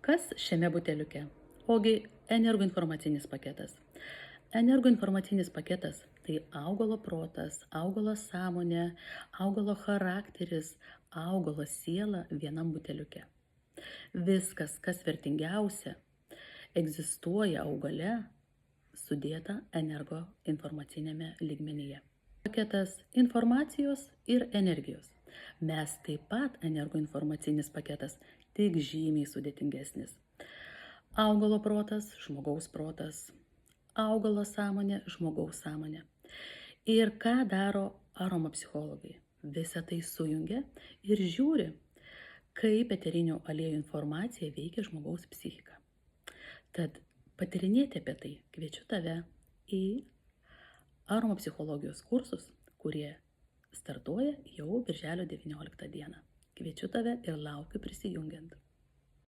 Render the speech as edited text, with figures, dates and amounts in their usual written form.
Kas šiame buteliuke? Ogi energoinformacinis paketas. Energoinformacinis paketas tai augalo protas, augalo sąmonė, augalo charakteris, augalo siela vienam buteliuke. Viskas, kas vertingiausia, egzistuoja augale, sudėta energoinformacinėme lygmenyje. Paketas informacijos ir energijos. Mes taip pat energoinformacinis paketas, tik žymiai sudėtingesnis. Augalo protas, žmogaus protas, augalo sąmonė, žmogaus sąmonė. Ir ką daro aromapsichologai? Visą tai sujungia ir žiūri, kaip eterinių aliejų informacija veikia žmogaus psichiką. Tad patyrinėti apie tai kviečiu tave į aromapsichologijos kursus, kurie startuoja jau birželio 19 dieną. Kviečiu tave ir laukiu prisijungiant.